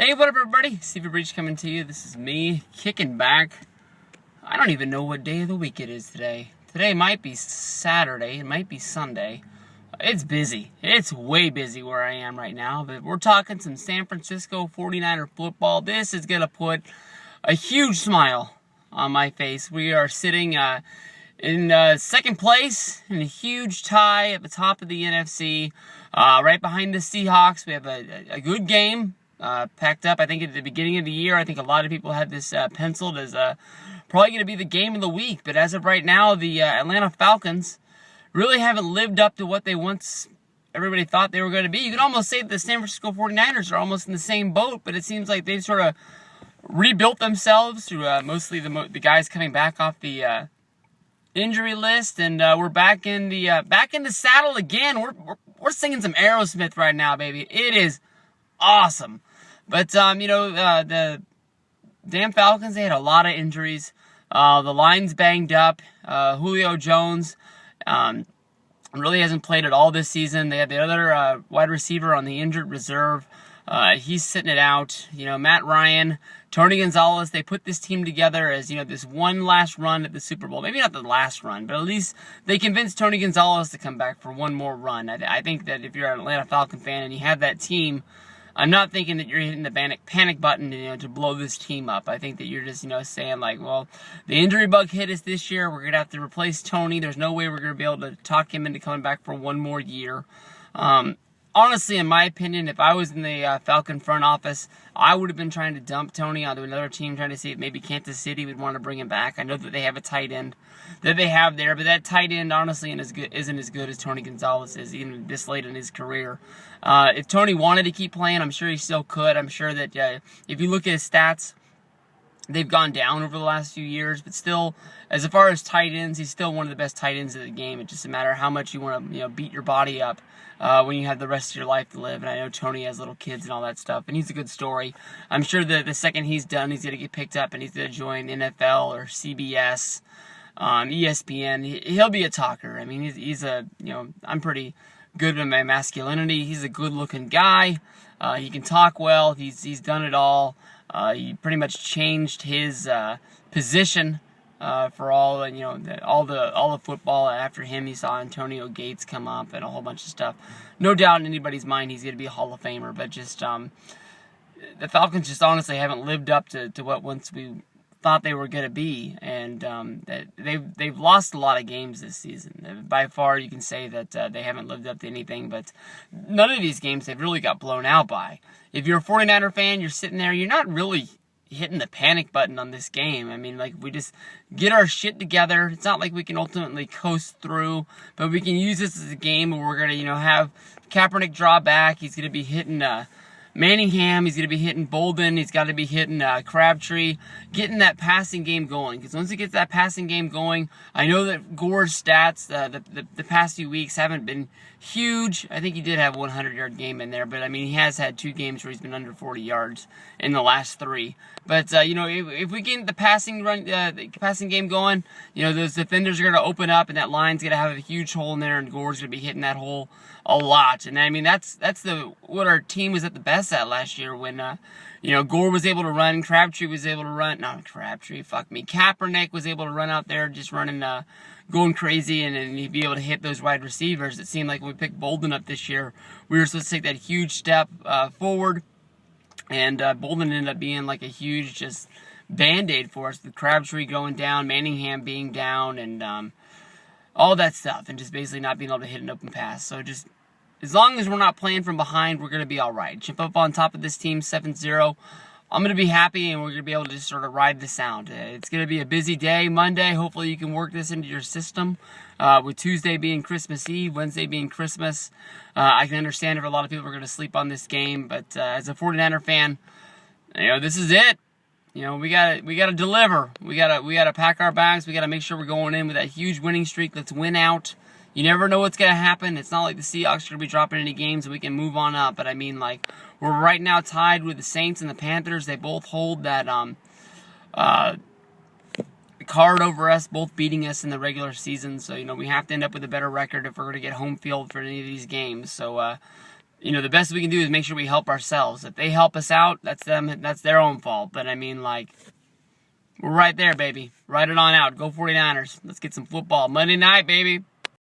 Hey, what up, everybody? Stevie Breach coming to you. This is me, kicking back. I don't even know what day of the week it is today. Today might be Saturday. It might be Sunday. It's busy. It's way busy where I am right now. But we're talking some San Francisco 49er football. This is going to put a huge smile on my face. We are sitting in second place in a huge tie at the top of the NFC. Right behind the Seahawks. We have a good game. Packed up. I think at the beginning of the year, I think a lot of people had this penciled as probably going to be the game of the week. But as of right now, the Atlanta Falcons really haven't lived up to what they once everybody thought they were going to be. You can almost say that the San Francisco 49ers are almost in the same boat, but it seems like they've sort of rebuilt themselves through mostly the guys coming back off the injury list, and we're back in the saddle again. We're singing some Aerosmith right now, baby. It is awesome. But, the damn Falcons, they had a lot of injuries. The line's banged up. Julio Jones really hasn't played at all this season. They have the other wide receiver on the injured reserve. He's sitting it out. Matt Ryan, Tony Gonzalez, they put this team together as, this one last run at the Super Bowl. Maybe not the last run, but at least they convinced Tony Gonzalez to come back for one more run. I think that if you're an Atlanta Falcon fan and you have that team, I'm not thinking that you're hitting the panic button, to blow this team up. I think that you're just, saying like, well, the injury bug hit us this year. We're going to have to replace Tony. There's no way we're going to be able to talk him into coming back for one more year. Honestly, in my opinion, if I was in the Falcon front office, I would have been trying to dump Tony onto another team, trying to see if maybe Kansas City would want to bring him back. I know that they have a tight end that they have there, but that tight end, honestly, isn't as good as Tony Gonzalez is, even this late in his career. If Tony wanted to keep playing, I'm sure he still could. I'm sure that if you look at his stats, they've gone down over the last few years, but still, as far as tight ends, he's still one of the best tight ends of the game. It's just a matter of how much you want to, beat your body up when you have the rest of your life to live. And I know Tony has little kids and all that stuff, and he's a good story. I'm sure that the second he's done, he's going to get picked up and he's going to join NFL or CBS, ESPN. He'll be a talker. I mean, he's a, I'm pretty good with my masculinity. He's a good-looking guy. He can talk well. He's done it all. He pretty much changed his position for all the football. After him, he saw Antonio Gates come up and a whole bunch of stuff. No doubt in anybody's mind he's going to be a Hall of Famer, but just the Falcons just honestly haven't lived up to what once we thought they were going to be, and they've lost a lot of games this season. By far, you can say that they haven't lived up to anything, but none of these games they've really got blown out by. If you're a 49er fan, you're sitting there, you're not really hitting the panic button on this game. I mean, we just get our shit together. It's not like we can ultimately coast through, but we can use this as a game where we're going to, have Kaepernick draw back. He's going to be hitting Manningham, he's going to be hitting Bolden, he's got to be hitting Crabtree, getting that passing game going. Because once he gets that passing game going, I know that Gore's stats the past few weeks haven't been huge. I think he did have a 100-yard game in there, but I mean, he has had 2 games where he's been under 40 yards in the last 3. But if we get the passing game going, those defenders are going to open up, and that line's going to have a huge hole in there, and Gore's going to be hitting that hole a lot. And I mean, that's what our team was at the best at last year when Gore was able to run, Crabtree was able to run. Not Crabtree, fuck me. Kaepernick was able to run out there, just running, going crazy, and he'd be able to hit those wide receivers. It seemed like when we picked Bolden up this year, we were supposed to take that huge step forward, and Bolden ended up being like a huge just Band-Aid for us, with Crabtree going down, Manningham being down, and all that stuff, and just basically not being able to hit an open pass. So just as long as we're not playing from behind, we're going to be all right. Jump up on top of this team 7-0. I'm going to be happy, and we're going to be able to just sort of ride this out. It's going to be a busy day, Monday. Hopefully you can work this into your system, with Tuesday being Christmas Eve, Wednesday being Christmas. I can understand if a lot of people are going to sleep on this game, but as a 49er fan, this is it. We gotta deliver. We gotta pack our bags. We gotta make sure we're going in with that huge winning streak. Let's win out. You never know what's gonna happen. It's not like the Seahawks are gonna be dropping any games and we can move on up. But I mean, we're right now tied with the Saints and the Panthers. They both hold that card over us, both beating us in the regular season. So we have to end up with a better record if we're gonna get home field for any of these games. So you know, the best we can do is make sure we help ourselves. If they help us out, that's them. That's their own fault. But I mean, like, we're right there, baby. Write it on out. Go 49ers. Let's get some football. Monday night, baby.